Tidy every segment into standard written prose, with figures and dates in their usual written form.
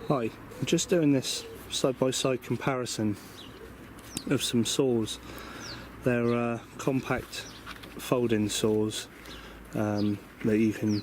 Hi, I'm just doing this side-by-side comparison of some saws. They're compact folding saws that you can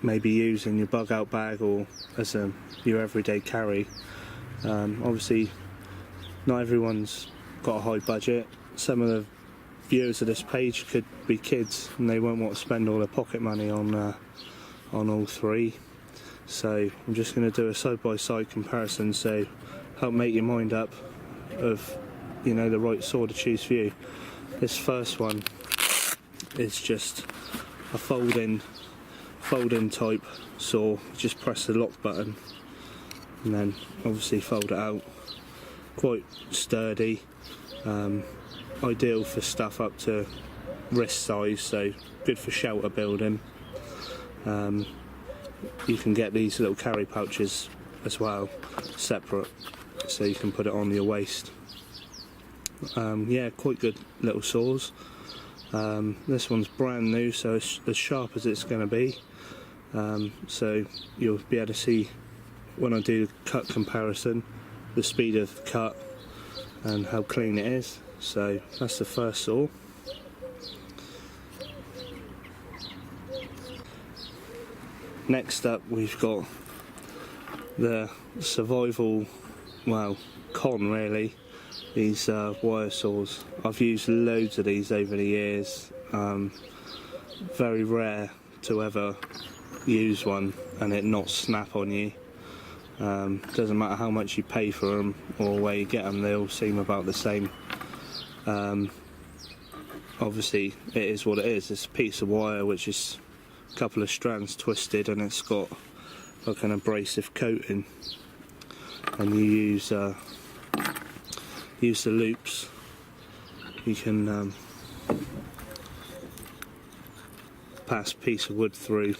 maybe use in your bug out bag or as your everyday carry. Obviously not everyone's got a high budget. Some of the viewers of this page could be kids and they won't want to spend all their pocket money on all three. So I'm just going to do a side-by-side comparison, so help make your mind up of, you know, the right saw to choose for you. This first one is just a folding type saw. Just press the lock button and then obviously fold it out. Quite sturdy, ideal for stuff up to wrist size, so good for shelter building. You can get these little carry pouches as well, separate, so you can put it on your waist. Yeah, quite good little saws. This one's brand new, so it's as sharp as it's going to be. So you'll be able to see when I do the cut comparison, the speed of cut and how clean it is. So that's the first saw. Next up we've got the survival, well, con really, these wire saws. I've used loads of these over the years. Very rare to ever use one and it not snap on you. Doesn't matter how much you pay for them or where you get them, they all seem about the same. Obviously it is what it is. It's a piece of wire which is a couple of strands twisted and it's got like an abrasive coating, and you use the loops. You can pass a piece of wood through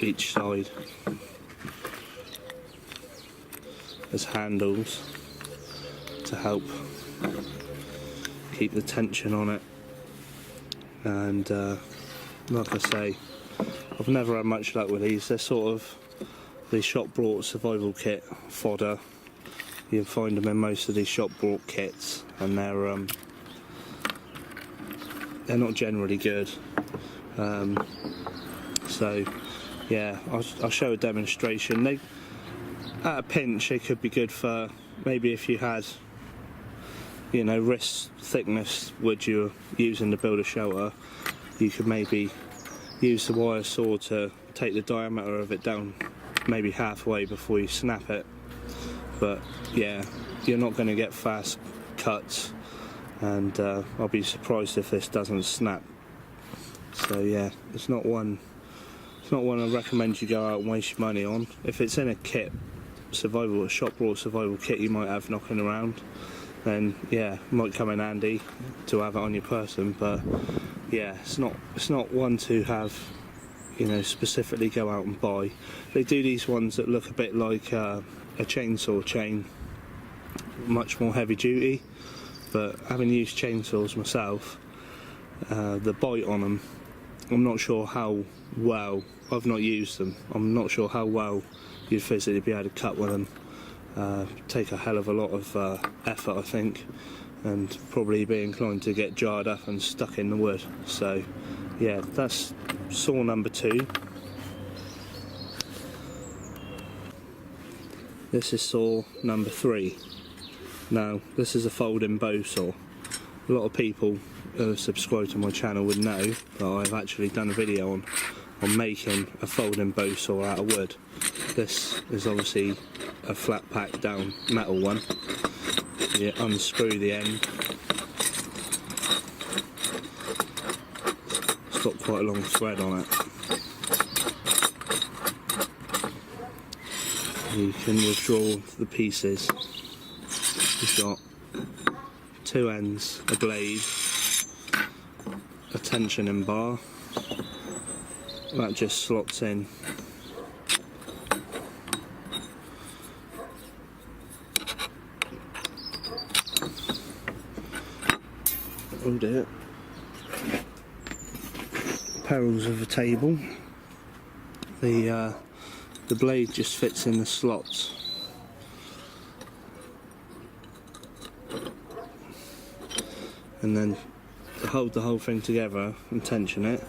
each side as handles to help keep the tension on it. And like I say, I've never had much luck with these. They're sort of the shop brought survival kit fodder. You find them in most of these shop brought kits, and they're not generally good. So yeah, I'll show a demonstration. They, at a pinch, they could be good for maybe if you had, you know, wrist thickness wood you're using to build a shelter. You could maybe use the wire saw to take the diameter of it down maybe halfway before you snap it. But yeah, you're not going to get fast cuts, and I'll be surprised if this doesn't snap. So yeah, it's not one I recommend you go out and waste your money on. If it's in a kit, a shop brought survival kit you might have knocking around, then yeah, it might come in handy to have it on your person. But yeah, it's not one to have, you know, specifically go out and buy. They do these ones that look a bit like a chainsaw chain, much more heavy duty. But having used chainsaws myself, the bite on them, I'm not sure how well, I've not used them, I'm not sure how well you'd physically be able to cut with them. Take a hell of a lot of effort, I think, and probably be inclined to get jarred up and stuck in the wood. So yeah, that's saw number 2. This is saw number 3. Now this is a folding bow saw. A lot of people who subscribe to my channel would know that I've actually done a video on making a folding bow saw out of wood. This is obviously a flat pack down metal one. You unscrew the end. It's got quite a long thread on it. You can withdraw the pieces. You've got 2 ends, a blade, a tensioning bar. That just slots in. Oh dear. Perils of a table. The the blade just fits in the slots. And then to hold the whole thing together and tension it,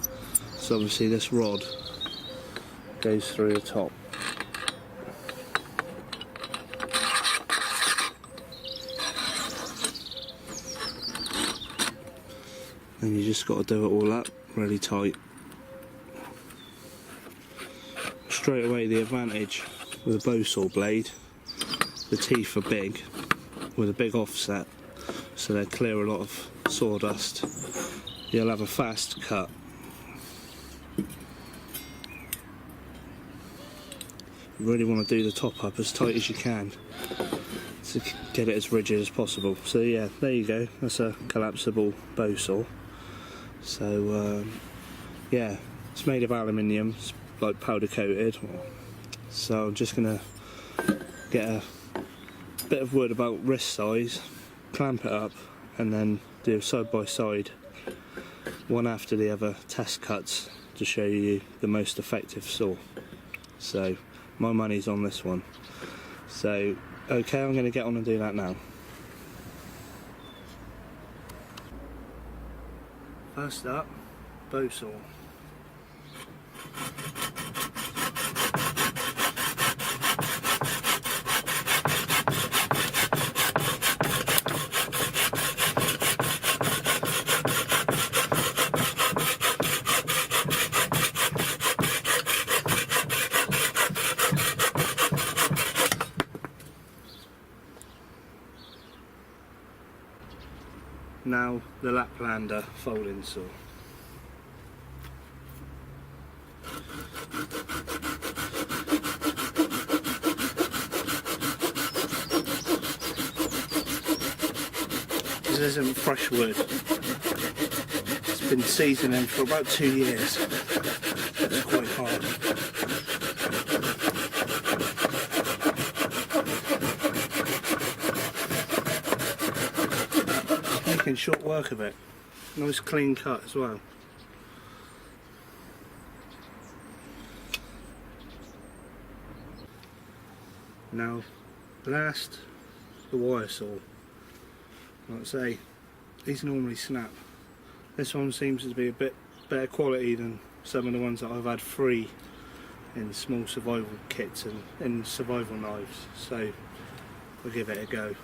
so obviously this rod goes through the top. And you just got to do it all up really tight. Straight away, the advantage with a bow saw blade, the teeth are big with a big offset, so they clear a lot of sawdust. You'll have a fast cut. You really want to do the top up as tight as you can to get it as rigid as possible. So yeah, there you go, that's a collapsible bow saw. So yeah, it's made of aluminium, it's like powder coated. So I'm just gonna get a bit of wood about wrist size, clamp it up, and then do side by side, one after the other, test cuts to show you the most effective saw. So my money's on this one. So okay, I'm gonna get on and do that now. First up, bow saw. Now the Laplander Folding Saw. This isn't fresh wood. It's been seasoning for about 2 years. It's quite hard. Making short work of it. Nice clean cut as well. Now, last, the wire saw. Like I say, these normally snap. This one seems to be a bit better quality than some of the ones that I've had free in small survival kits and in survival knives. So we'll give it a go.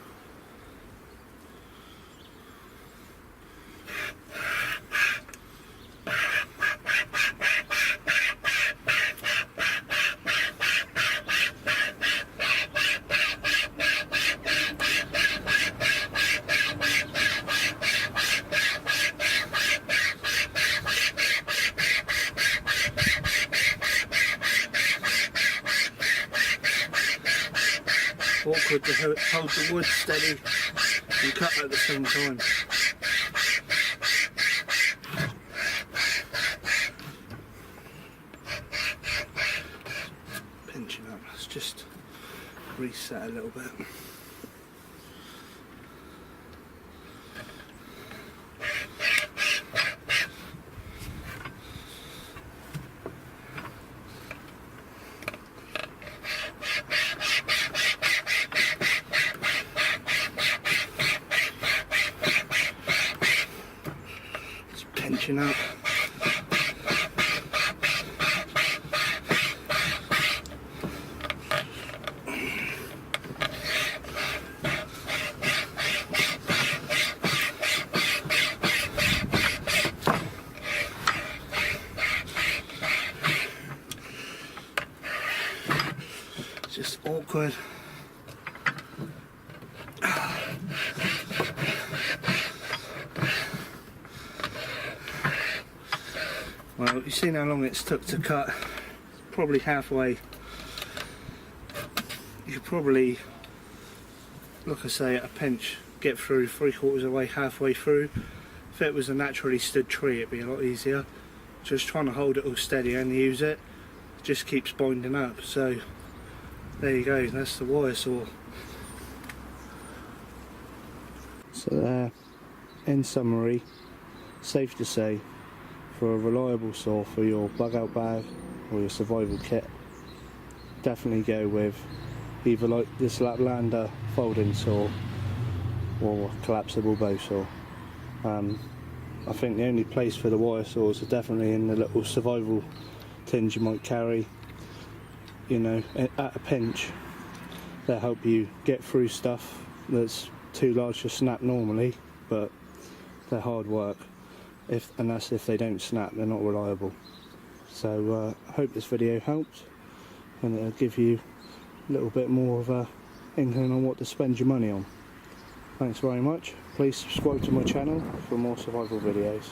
Awkward to hold the wood steady and cut at the same time. Pinching up, let's just reset a little bit. Pinching up. It's just awkward. Well, you've seen how long it's took to cut. Probably halfway. You could probably, like I say, at a pinch, get through 3/4 of the way, halfway through. If it was a naturally stood tree, it'd be a lot easier. Just trying to hold it all steady and use it, just keeps binding up. So there you go, that's the wire saw. So there, in summary, safe to say, for a reliable saw for your bug out bag or your survival kit, definitely go with either like this Laplander folding saw or collapsible bow saw. I think the only place for the wire saws are definitely in the little survival tins you might carry. You know, at a pinch, they'll help you get through stuff that's too large to snap normally, but they're hard work. And that's if they don't snap, they're not reliable. So I hope this video helped, and it'll give you a little bit more of a inkling on what to spend your money on. Thanks very much. Please subscribe to my channel for more survival videos.